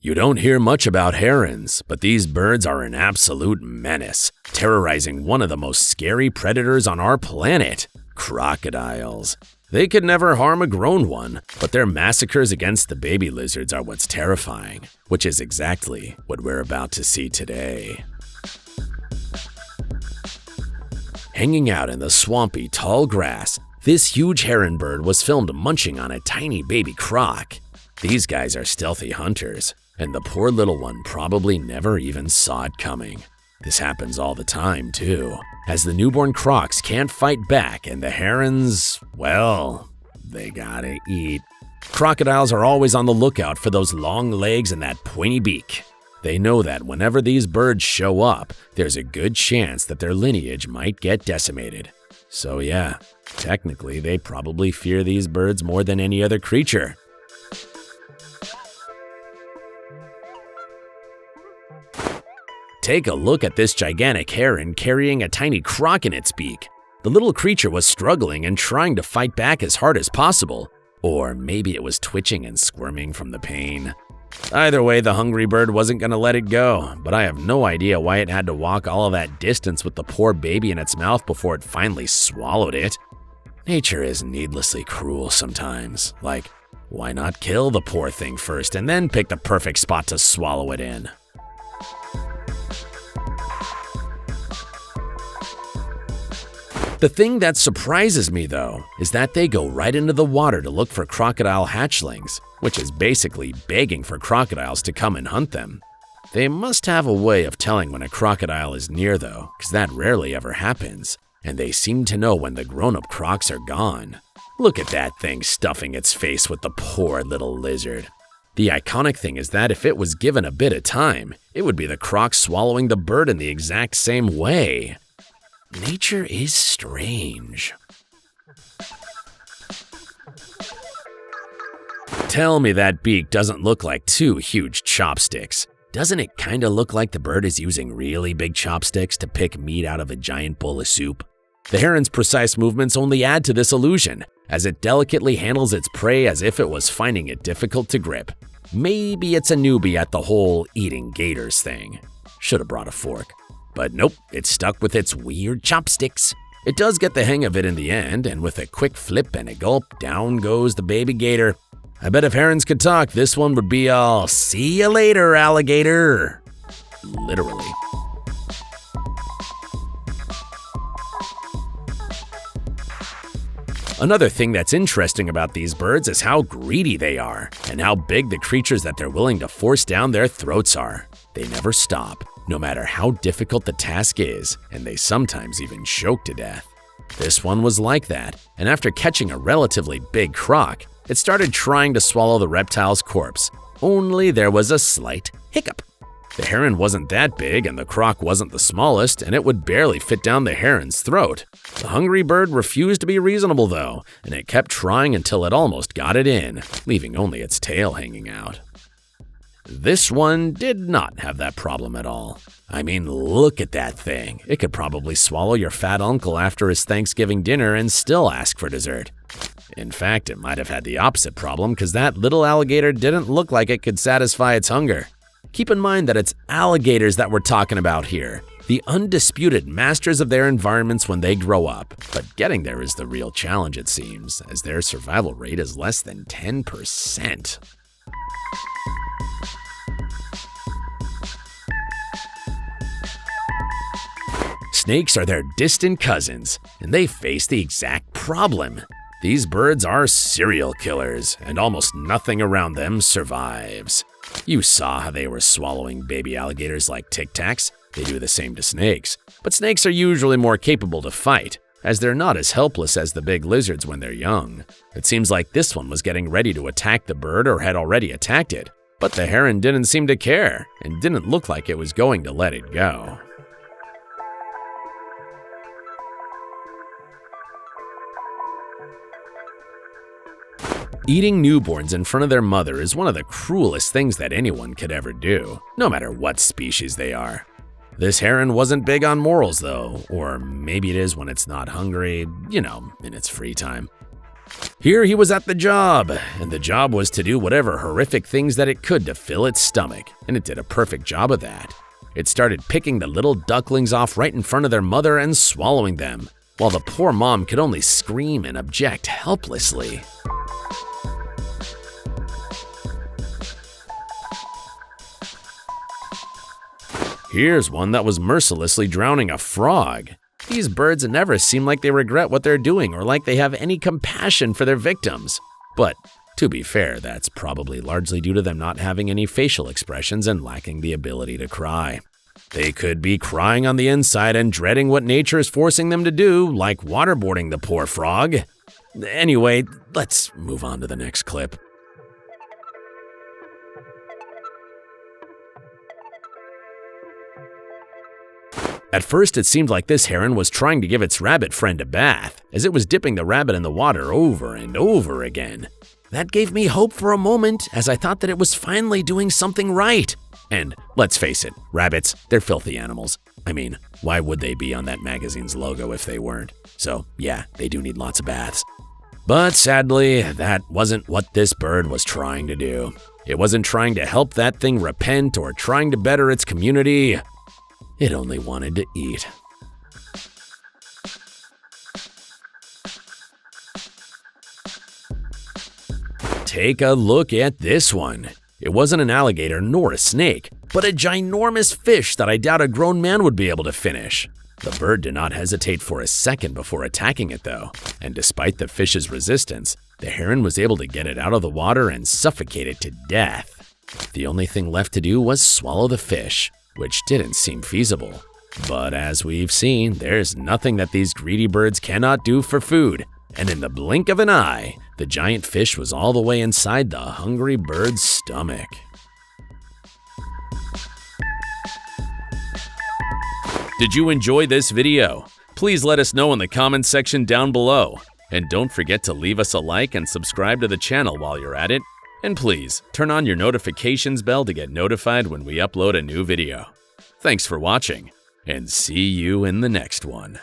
You don't hear much about herons, but these birds are an absolute menace, terrorizing one of the most scary predators on our planet, crocodiles. They could never harm a grown one, but their massacres against the baby lizards are what's terrifying, which is exactly what we're about to see today. Hanging out in the swampy, tall grass, this huge heron bird was filmed munching on a tiny baby croc. These guys are stealthy hunters, and the poor little one probably never even saw it coming. This happens all the time, too, as the newborn crocs can't fight back and the herons, well, they gotta eat. Crocodiles are always on the lookout for those long legs and that pointy beak. They know that whenever these birds show up, there's a good chance that their lineage might get decimated. So yeah, technically they probably fear these birds more than any other creature. Take a look at this gigantic heron carrying a tiny croc in its beak. The little creature was struggling and trying to fight back as hard as possible. Or maybe it was twitching and squirming from the pain. Either way, the hungry bird wasn't going to let it go, but I have no idea why it had to walk all of that distance with the poor baby in its mouth before it finally swallowed it. Nature is needlessly cruel sometimes. Like, why not kill the poor thing first and then pick the perfect spot to swallow it in? The thing that surprises me, though, is that they go right into the water to look for crocodile hatchlings, which is basically begging for crocodiles to come and hunt them. They must have a way of telling when a crocodile is near, though, because that rarely ever happens, and they seem to know when the grown-up crocs are gone. Look at that thing stuffing its face with the poor little lizard. The iconic thing is that if it was given a bit of time, it would be the croc swallowing the bird in the exact same way. Nature is strange. Tell me that beak doesn't look like two huge chopsticks. Doesn't it kinda look like the bird is using really big chopsticks to pick meat out of a giant bowl of soup? The heron's precise movements only add to this illusion, as it delicately handles its prey as if it was finding it difficult to grip. Maybe it's a newbie at the whole eating gators thing. Should've brought a fork. But nope, it's stuck with its weird chopsticks. It does get the hang of it in the end, and with a quick flip and a gulp, down goes the baby gator. I bet if herons could talk, this one would be all, "See you later, alligator." Literally. Another thing that's interesting about these birds is how greedy they are, and how big the creatures that they're willing to force down their throats are. They never stop, no matter how difficult the task is, and they sometimes even choke to death. This one was like that, and after catching a relatively big croc, it started trying to swallow the reptile's corpse, only there was a slight hiccup. The heron wasn't that big and the croc wasn't the smallest, and it would barely fit down the heron's throat. The hungry bird refused to be reasonable though, and it kept trying until it almost got it in, leaving only its tail hanging out. This one did not have that problem at all. I mean, look at that thing. It could probably swallow your fat uncle after his Thanksgiving dinner and still ask for dessert. In fact, it might have had the opposite problem because that little alligator didn't look like it could satisfy its hunger. Keep in mind that it's alligators that we're talking about here, the undisputed masters of their environments when they grow up. But getting there is the real challenge, it seems, as their survival rate is less than 10%. Snakes are their distant cousins, and they face the exact problem. These birds are serial killers, and almost nothing around them survives. You saw how they were swallowing baby alligators like Tic Tacs. They do the same to snakes. But snakes are usually more capable to fight, as they're not as helpless as the big lizards when they're young. It seems like this one was getting ready to attack the bird or had already attacked it, but the heron didn't seem to care, and didn't look like it was going to let it go. Eating newborns in front of their mother is one of the cruelest things that anyone could ever do, no matter what species they are. This heron wasn't big on morals though, or maybe it is when it's not hungry, in its free time. Here he was at the job, and the job was to do whatever horrific things that it could to fill its stomach, and it did a perfect job of that. It started picking the little ducklings off right in front of their mother and swallowing them, while the poor mom could only scream and object helplessly. Here's one that was mercilessly drowning a frog. These birds never seem like they regret what they're doing or like they have any compassion for their victims. But to be fair, that's probably largely due to them not having any facial expressions and lacking the ability to cry. They could be crying on the inside and dreading what nature is forcing them to do, like waterboarding the poor frog. Anyway, let's move on to the next clip. At first, it seemed like this heron was trying to give its rabbit friend a bath, as it was dipping the rabbit in the water over and over again. That gave me hope for a moment, as I thought that it was finally doing something right. And let's face it, rabbits, they're filthy animals. I mean, why would they be on that magazine's logo if they weren't? So yeah, they do need lots of baths. But sadly, that wasn't what this bird was trying to do. It wasn't trying to help that thing repent or trying to better its community. It only wanted to eat. Take a look at this one. It wasn't an alligator nor a snake, but a ginormous fish that I doubt a grown man would be able to finish. The bird did not hesitate for a second before attacking it though, and despite the fish's resistance, the heron was able to get it out of the water and suffocate it to death. The only thing left to do was swallow the fish, which didn't seem feasible. But as we've seen, there's nothing that these greedy birds cannot do for food, and in the blink of an eye, the giant fish was all the way inside the hungry bird's stomach. Did you enjoy this video? Please let us know in the comments section down below. And don't forget to leave us a like and subscribe to the channel while you're at it. And please, turn on your notifications bell to get notified when we upload a new video. Thanks for watching, and see you in the next one.